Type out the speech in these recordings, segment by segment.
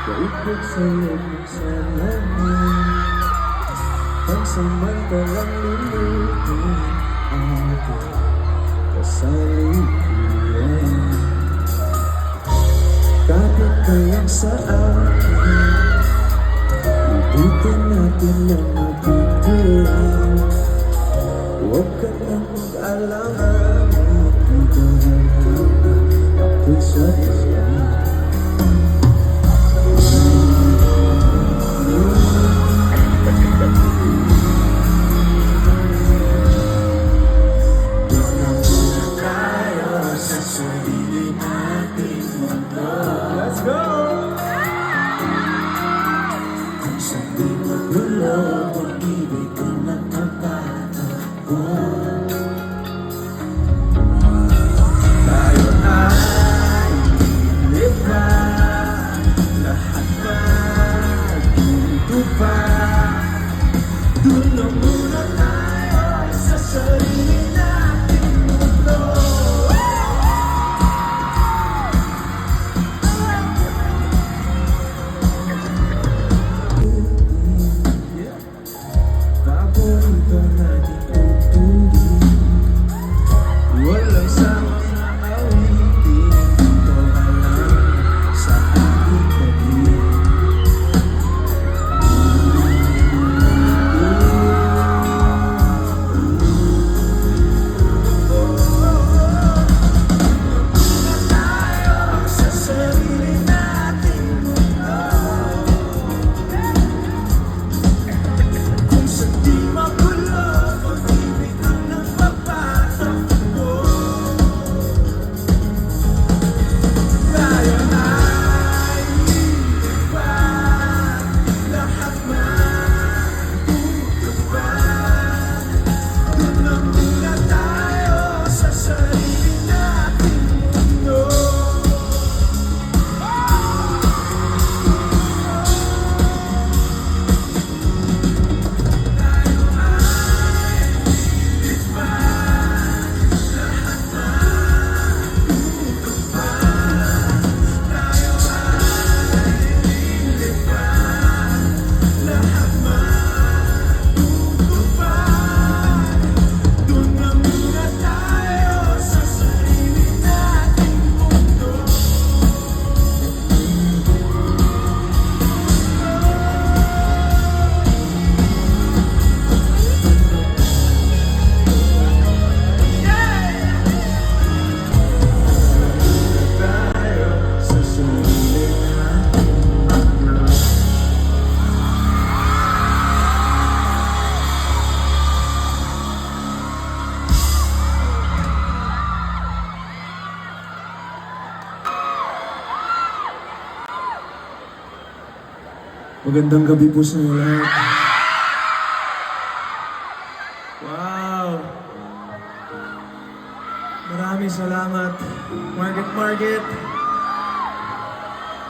Kaibig sa'yo magsalaman Pansamantalang lulutin ating kasalukuyan Kapit ka lang sa akin Ibutin natin ang mabuti Huwag ka nang mag-alala Hindi ka halaman Ako'y sa'yo Let's go! Kung sabi magulo, pag-ibig ko na napatakbo Tayo ay lipa Lahat magtutupa Doon na muna tayo sa sarili nating mundo Paborito natin tutuloy Walang sawang awitin Ito ka lang sa aking tabi Tayo sa sarili nating mundo Kung sa di magulo, pag-ibig ang nagpapatakbo Tayo ay lilipat, lahat matutupad Doon na muna tayo sa sarili nating mundo Doon na muna tayo sa sarili nating mundo Tayo sa sarili nating mundo Magandang gabi po sa inyo lahat. Wow! Maraming salamat. Market.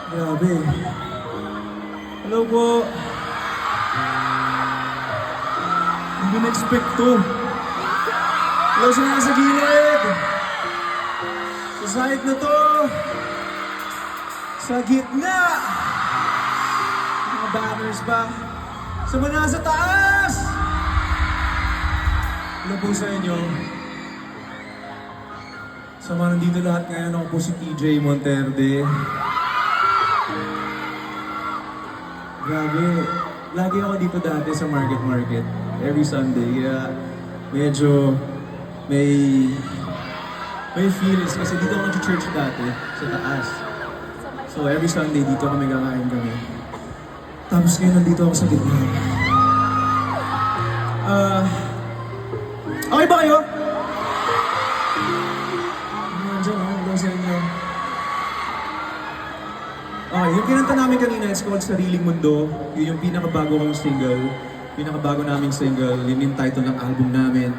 Grabe. Hello po. Hindi na-expect to. Hello sa mga sa gilid. Sa side na to. Sa gitna. Mga banners ba? Sa mga nasa taas! Hello po sa inyo. Sa mga nandito lahat ngayon, ako po si TJ Monterde. Grabe. Lagi ako dito dati sa market. Every Sunday. Kaya medyo may feelings kasi dito ako nag-church dati sa taas. So every Sunday dito kami kakain kami. Tapos ngayon nandito ako sa gitna. Okay ba kayo? Nandiyan ako, hello sa inyo. Okay, yung kinanta namin kanina, it's called Sariling Mundo. Yun yung pinakabago kong single. Pinakabago naming single, yun yung title ng album namin.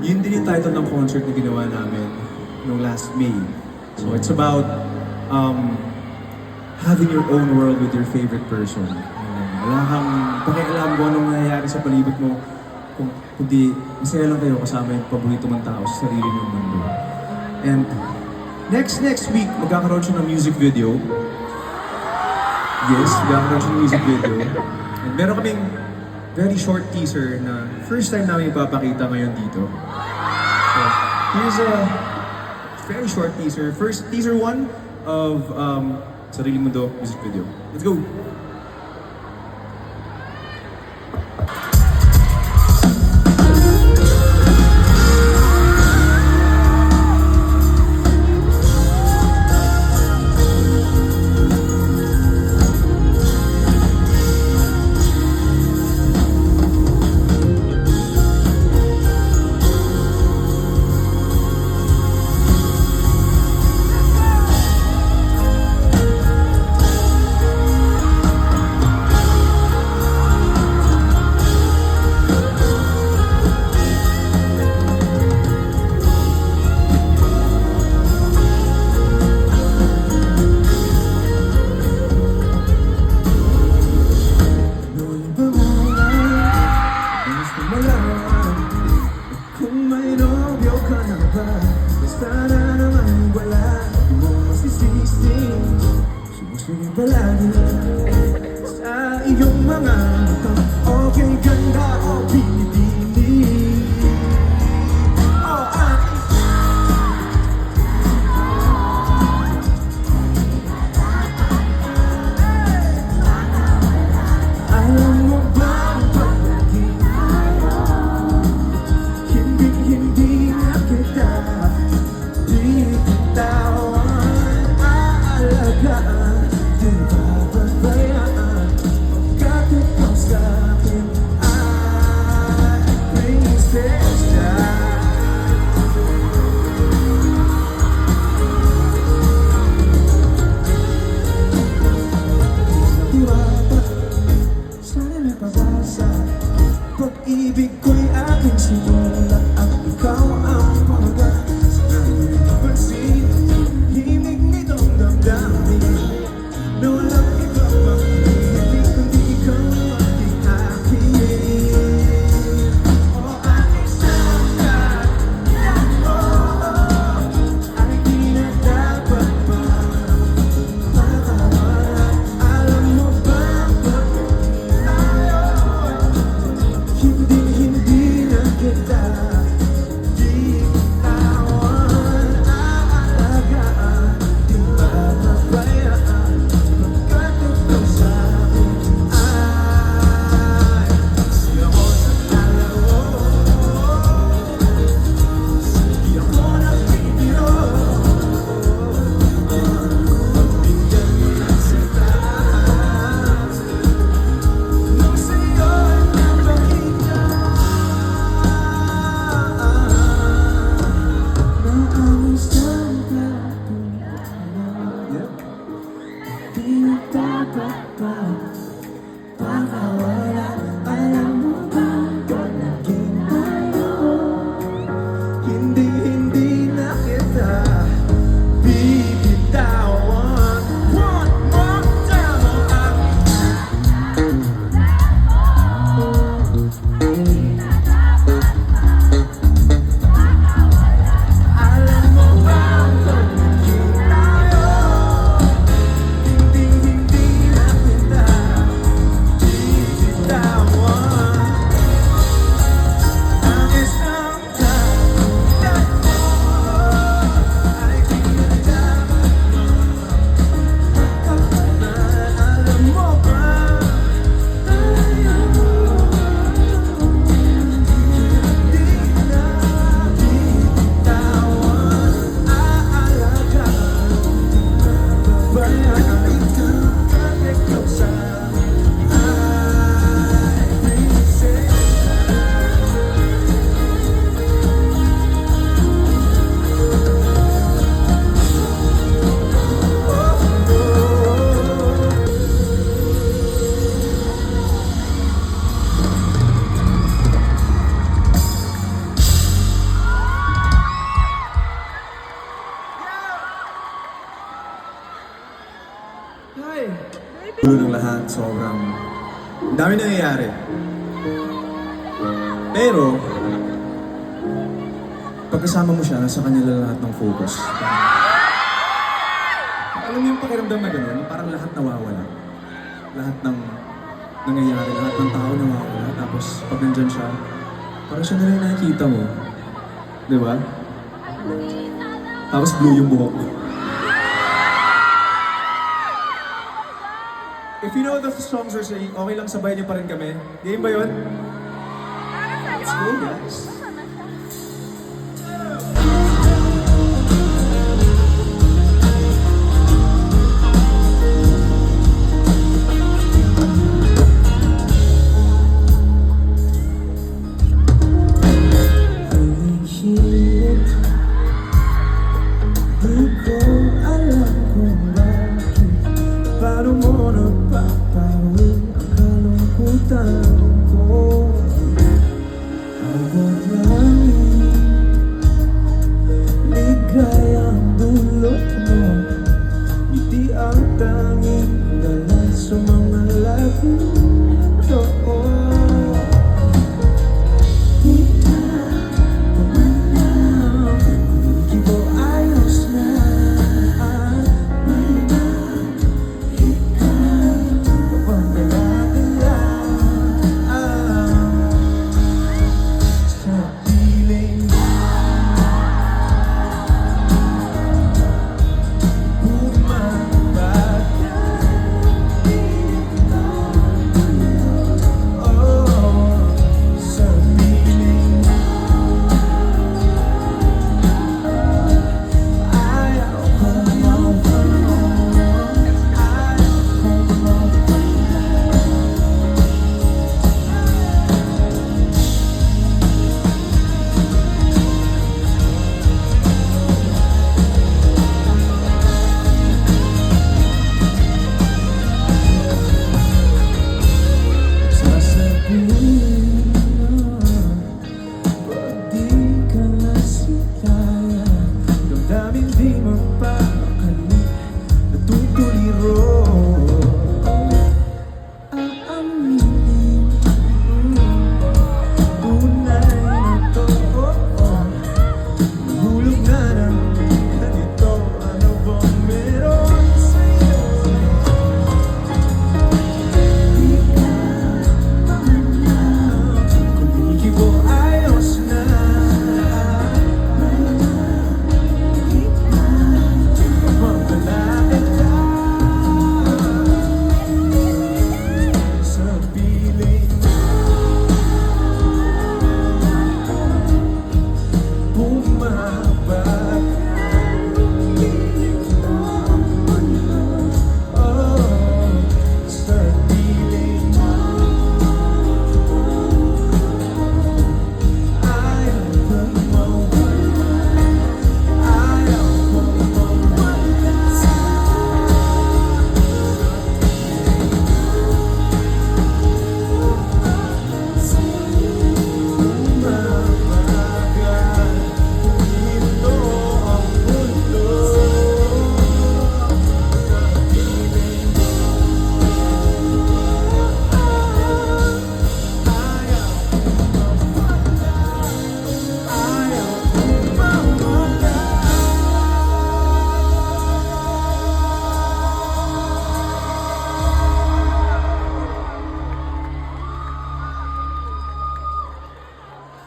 Yun din yung title ng concert na ginawa namin noong last May. So it's about having your own world with your favorite person. Wala kang pakialam kung anong nangyayari sa palibot mo. Kundi masaya lang kayo kasama yung paborito mong tao sa sarili mong mundo. And Next week, magkakaroon siya ng music video. Yes, magkakaroon siya ng music video. And meron kaming very short teaser na first time namin ipapakita ngayon dito. So, here's a very short teaser. First, teaser 1 of Sarili Mundo music video. Let's go! Kung may nobyo ka na ba, basta na naman wala, di mo masisisi. Sumusunod palagi sa iyong mga mata. Okay, ganda o pinipili. Oh, alam mo ba pag naging hindi na kita di bitawan, aalagaan, di bababayaan. Pagkat ikaw sa'kin ay prinsesya. Diwata, sana may pag-asa. Pag-ibig ko'y aking sinulat at ikaw ang pamagat. Sinabi pansin, himig nitong damdamin na walang iba pang hilig kundi ikaw ang aking akin. Oh, aking sakat, ay di na dapat pa makawala. Alam mo ba hindi na kita di bitawan, aalagaan, di bababayaan. Pagkat ikaw sa'kin ay di ako naglalaro, di ako nagbibiro. Pagbigyan mo ng sinta nung sa'yo'y napakita. Di na dapat pa makawala. Alam mo ba pag naging tayo, hindi na kita bibitawan. One more time, oh, alam mo ba pag naging tayo, hindi na kita bibitawan. Ang isang tanda mo ay di na dapat makapagpapalan. Alam mo ba tayo hindi na bibitawan, aalagaan, babayaan. Pagkat ikaw sa'kin ay prinsesya. Dulo ng lahat, sobrang ang dami nangyayari. Pero, pagkasama mo siya, nasa kanila lahat ng focus. alam mo yung pakiramdam na gano'n, yung parang lahat nawawala. Lahat ng nangyayari, lahat ng tao nawawala. Tapos pag nandyan siya, parang siya na rin nakikita mo. Di ba? Tapos blue yung buhok mo. If you know the songs are saying, okay lang sabay niyo pa rin kami. Game ba yun? Let's go, guys. Paano mo napapawi ang kalungkutan ko? Abot langit, ligayang dulot mo. Ngiti ang tanging dala sa mga labi ito. Di na pumanaw, hindi ko ayos na.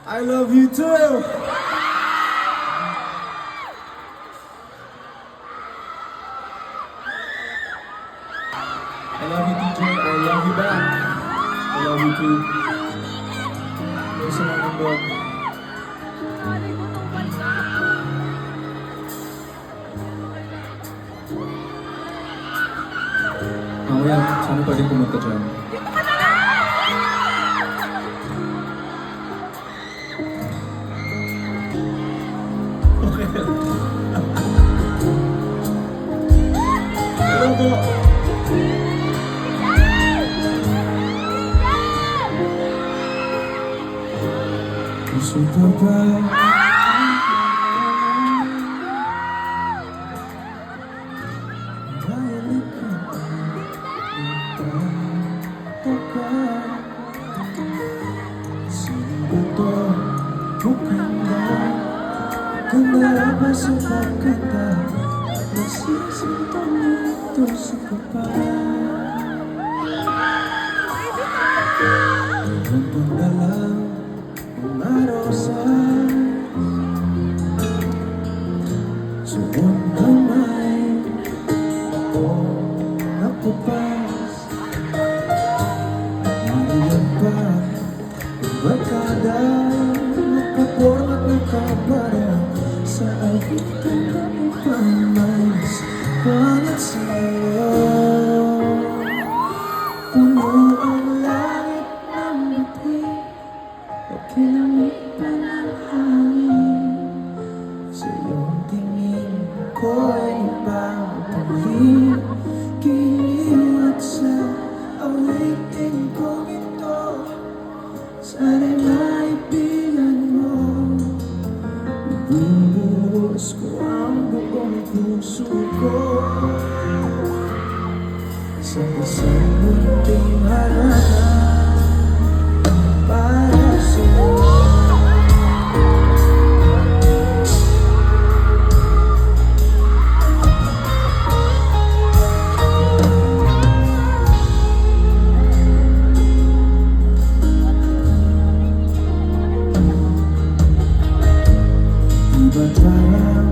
I love you too! I love you, TJ. I love you back. I love you too. Gusto mo ng dog. Mamaya, sana pa rin pumunta dyan. Okay. Hello po. Gusto pa ba? Dahil ikaw sino ba to? Mukhang ba? Ganda ba sa pagkanta? Nagsisinta nito sa kapal. Hanggang na lang ang araw sa suot kamay o nakupas. Nariyan pa ang barkada, nakapormat ng kabara sa agitan ng pangmais. Pangat sa'yo, puno ang langit ng bituin, pakilamig pa ng hangin. Sa iyong tingin ko'y ipapaling giliw at sa awitin kong ito. Sana'y maibigan mo, ibubuhos ko ang buong puso ko sa isang munting halaga para sa'yo. Diba't parang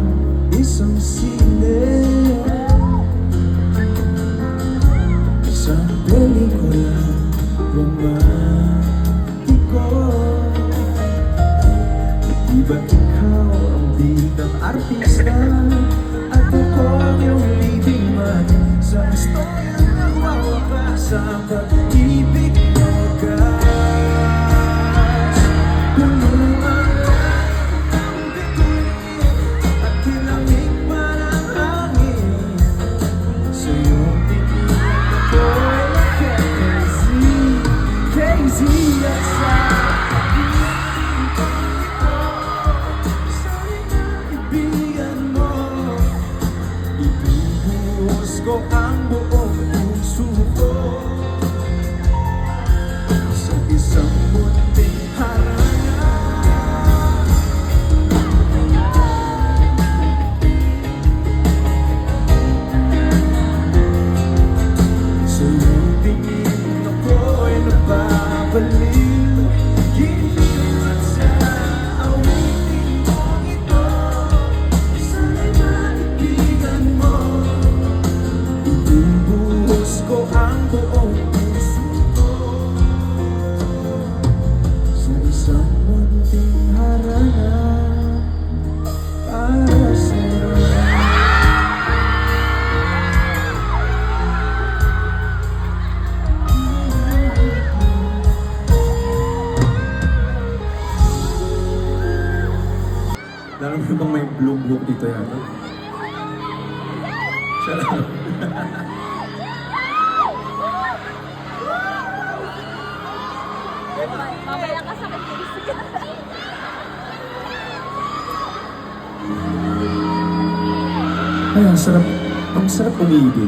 isang sine, isang pelikula romantiko. Diba't ikaw ang bidang artista at ako ang iyong leading man sa istorya na wawakas sa pag-ibig na wagas. Puno ang langit ng bituin at kilamig pa ng hangin. Sa iyong tingin ako'y nagka-crazy, crazy at sa agitin kong ito. Sana'y maibigan mo, ibubuhos ko ang buong puso ko sa isang munting harana. Sa iyong tingin ako'y napapaliw, giliw at sa awitin kong ito. Sana'y maibigan mo, ibubuhos ko ang buong puso ko sa isang munting harana para sa'yo. Lalo mo bang may blue book dito yata? Siya lang. Mamaya ka sa akin, please. Ay, ang sarap umibig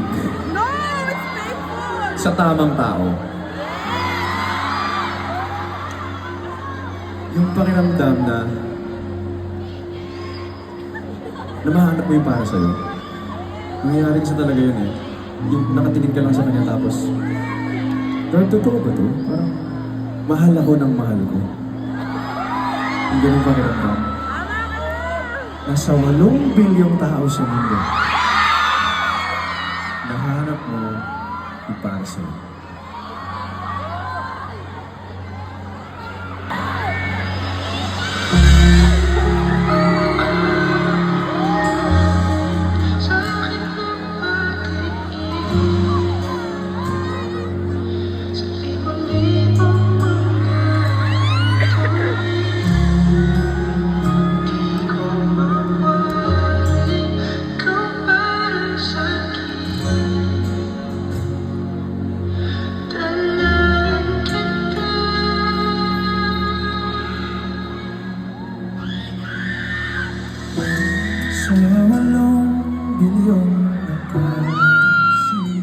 No! It's painful! sa tamang tao. Yung pakiramdam na mahanap mo yung para sa'yo. Nangyayari kasi talaga yun eh. Yung nakatingin ka lang sa kanya tapos, pero totoo ba to? Parang, mahal ako ng mahal ko. Yung ganun pakiramdam. Nasa 8 bilyong tao sa mundo. Nahanap mo yung para sa'yo. Sa 8 bilyong nakasiw,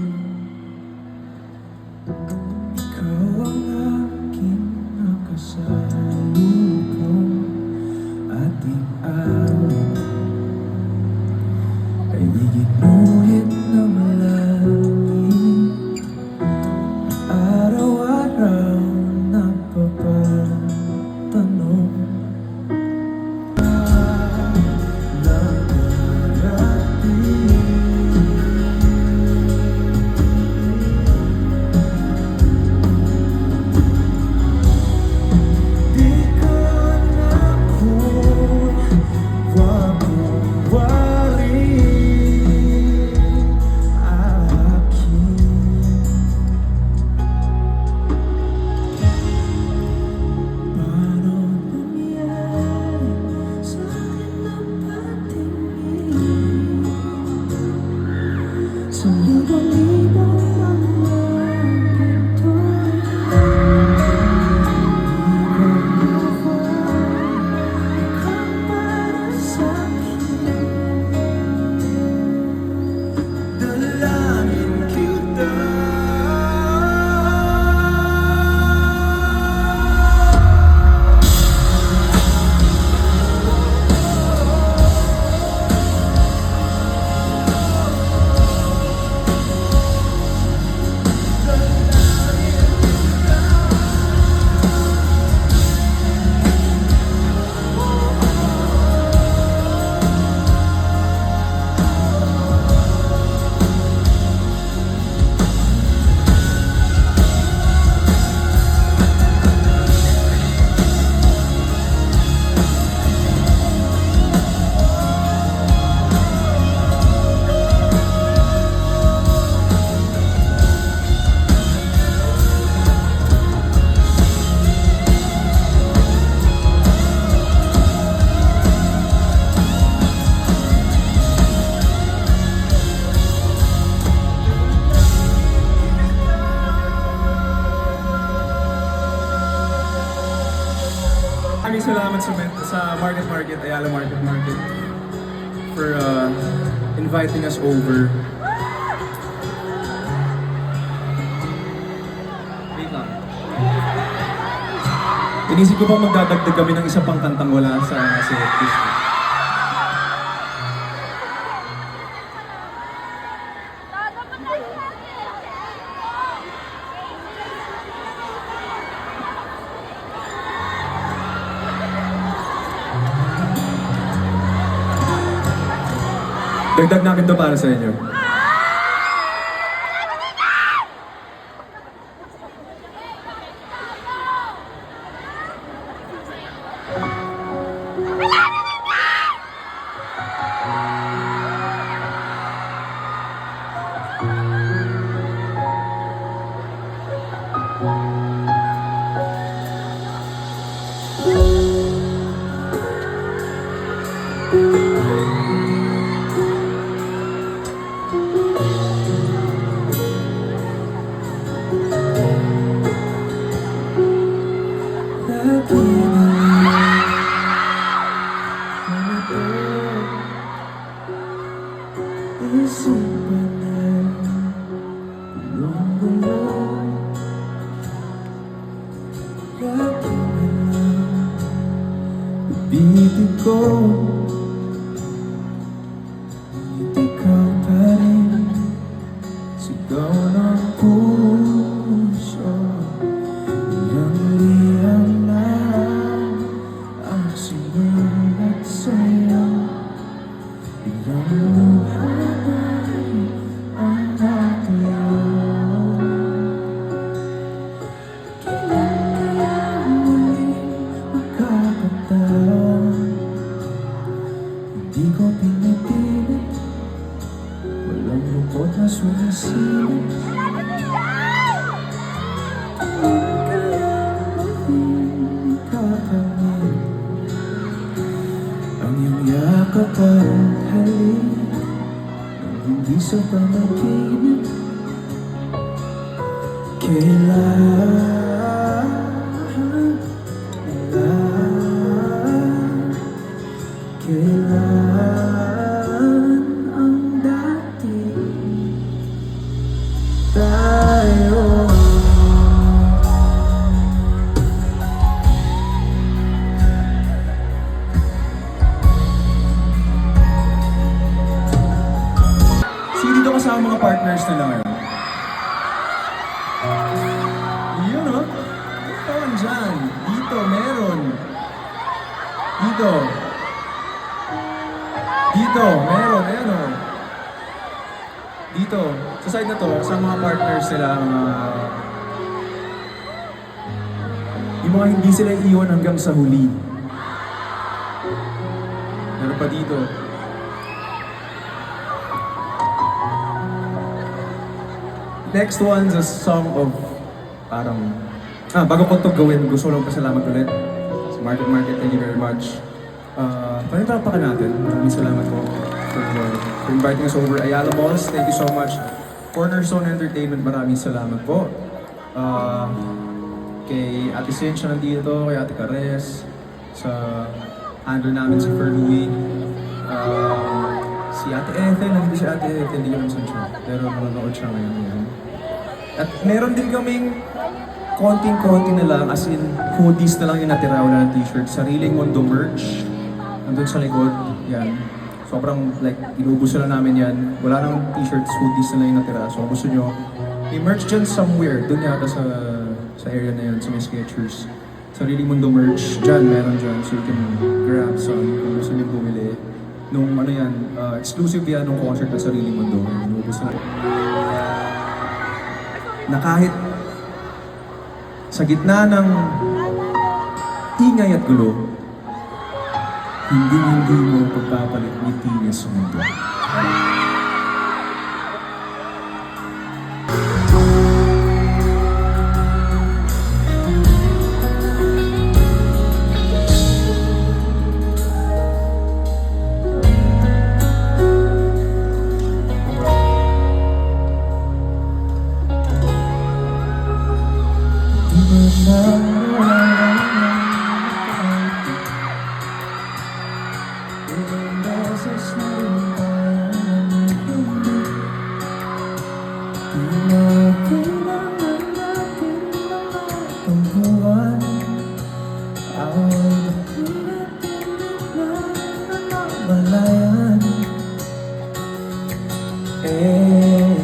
Libo-libo ang langit ko'y ikaw para sa'kin. Dalangin kita. Maraming salamat sa Market Market, Ayala Market Market for inviting us over. Wait lang. Inisip ko pang magdadagdag kami ng isa pang kantang wala sa setlist. Dagdag namin to para sa inyo. Bibig ko, ngunit ikaw pa rin. Sigaw ng puso, liyang-liyang na ang sinulat sa'yo. Ilang luhabay ang natuyo. Kailan kaya muling magkakataon? Hindi ko pinipilit, walang lungkot na sumisilip. Kailan kaya muling kakamit ang iyong yakap at halik nang hindi sa panaginip? Kailan ang dati tayo? Sige, dito kasama mga partners nila ngayon. Yun o. Ito, andyan. Dito, meron. Dito. Dito, meron. Ayan o. Dito. Sa side na to, sa mga partners nila, yung mga hindi sila iiwan hanggang sa huli. Meron pa dito. Next one's a song of parang... bago ko ito gawin, gusto ko lang pasalamat ulit sa Market Market. Thank you very much. Panitapakan natin. Maraming salamat po for inviting us over Ayala Malls. Thank you so much. Cornerstone Entertainment, maraming salamat po. Kay Ate Cinch na nandito, kay Ate Cares, sa handle namin si Ferlouie. Si Ate Ethel, nandito si Ate Ethel, hindi ko naman saan siya. Pero nanonood siya ngayon yan. At meron din kaming konting-konti na lang, as in hoodies na lang yung natira, wala ng t-shirt. Sariling Mundo merch. Nandun sa likod, yan. Sobrang like, inuubos na namin yan. Wala nang t-shirts, hoodies na lang yung natira. So gusto nyo, may merch dyan somewhere. Doon yata sa area na yun, sa may Skechers. Sariling Mundo merch, dyan, meron dyan. So you can grab some kung gusto nyo bumili. Nung ano yan, exclusive yan nung concert na Sariling Mundo. Inuubos na. Na kahit sa gitna ng ingay at gulo, hindi mo pagpapalit ngiti niya sa mundo.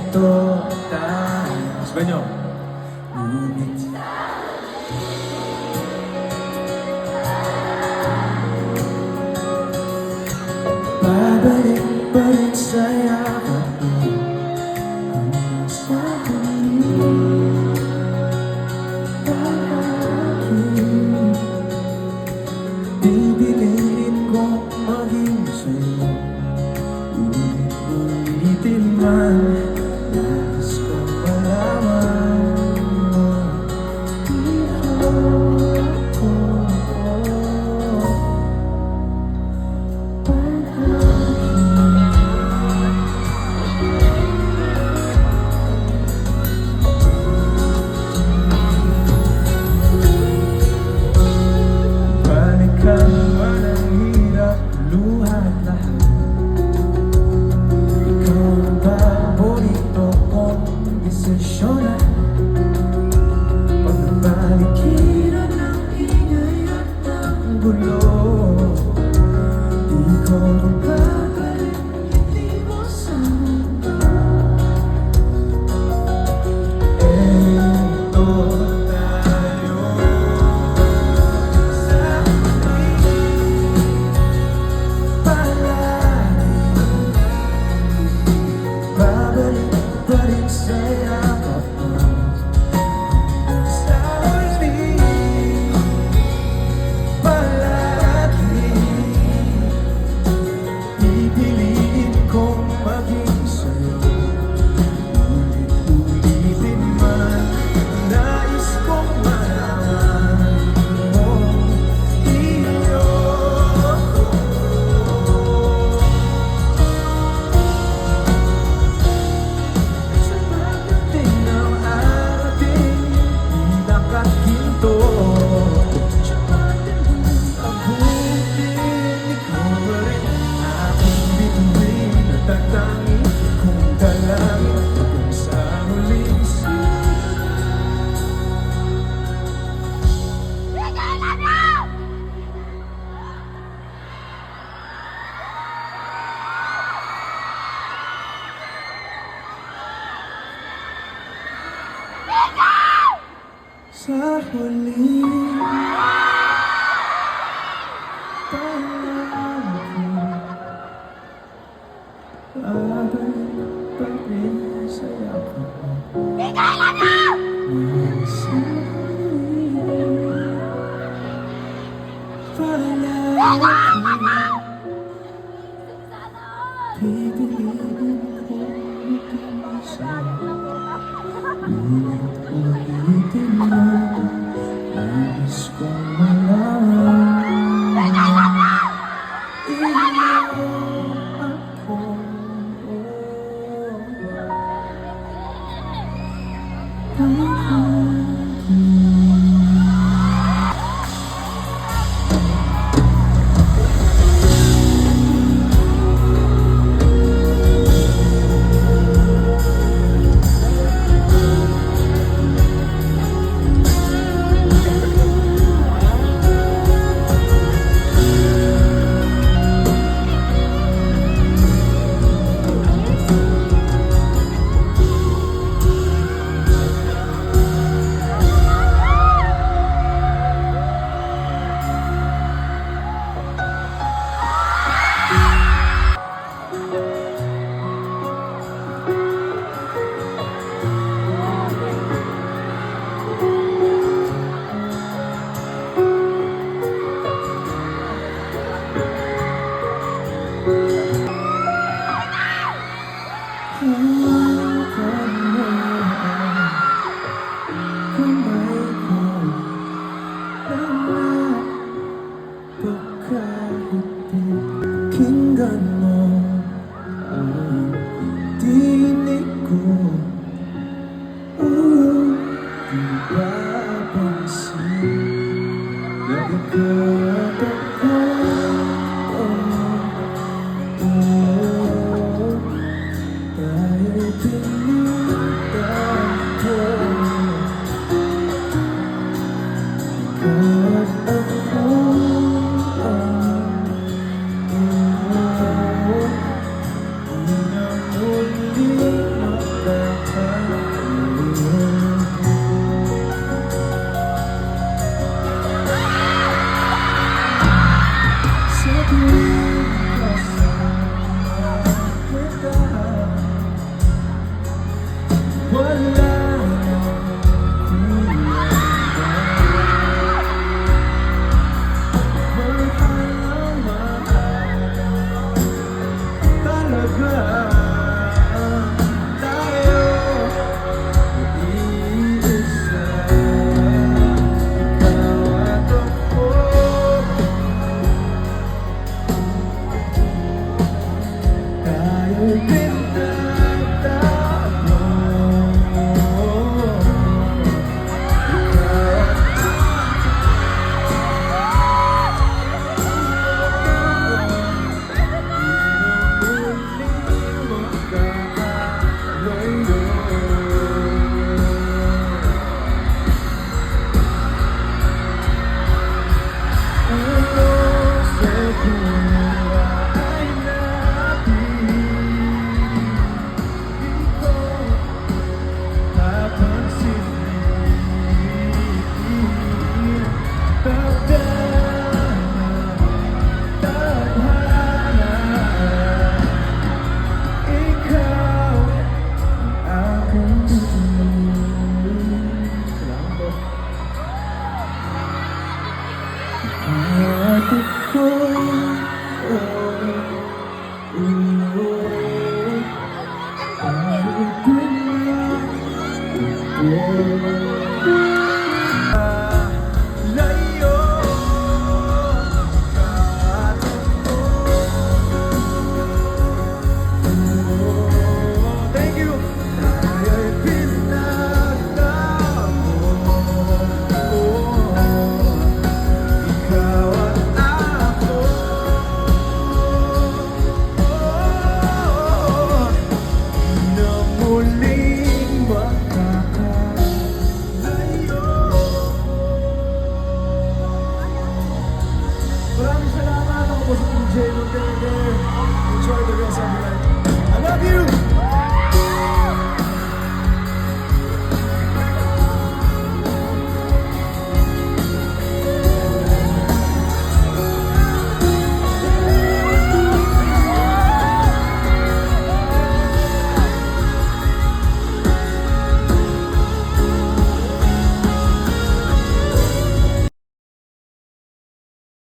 Ito tayo. Sabi nyo, Ngunit babalik pa rin sa yakap mo hanggang sa huli. Palagi pipiliin ko maging sa'yo. Ulit-ulitin man, nais kong malaman mo. Balikan man ang hirap, luha at lahat. Ikaw ang paborito kong desisyonan. Pag nabalikiran ang ingay at ang gulo, di ko mababalik ngiti mo sa mundo. Eto tayo sa huli. Palagi babalik pa rin sa yakap mo hanggang sa huli. Palagi pipiliin kong maging sa'yo. Ulit-ulitin man, nais kong malaman mo. Iyo ko. Sa pagdating ng ating pinakaginto, siyapatin mo abutin. Ikaw pa rin aking bituin at tatangin kong dalangin hanggang sa huling sa huli. Palagi babalik pa rin sa yakap mo hanggang sa huli. Palagi pipiliin ko maging sa'yo. Ulit-ulitin mo, nais kong malaman. Iyo ako. Pakinggan mo ang tinig ko. Di ba pansin na ikaw ako? Dahil pinuntan ko ikaw at ako. Maraming salamat. Ako po si DJ Montego. Enjoy the rest of your night.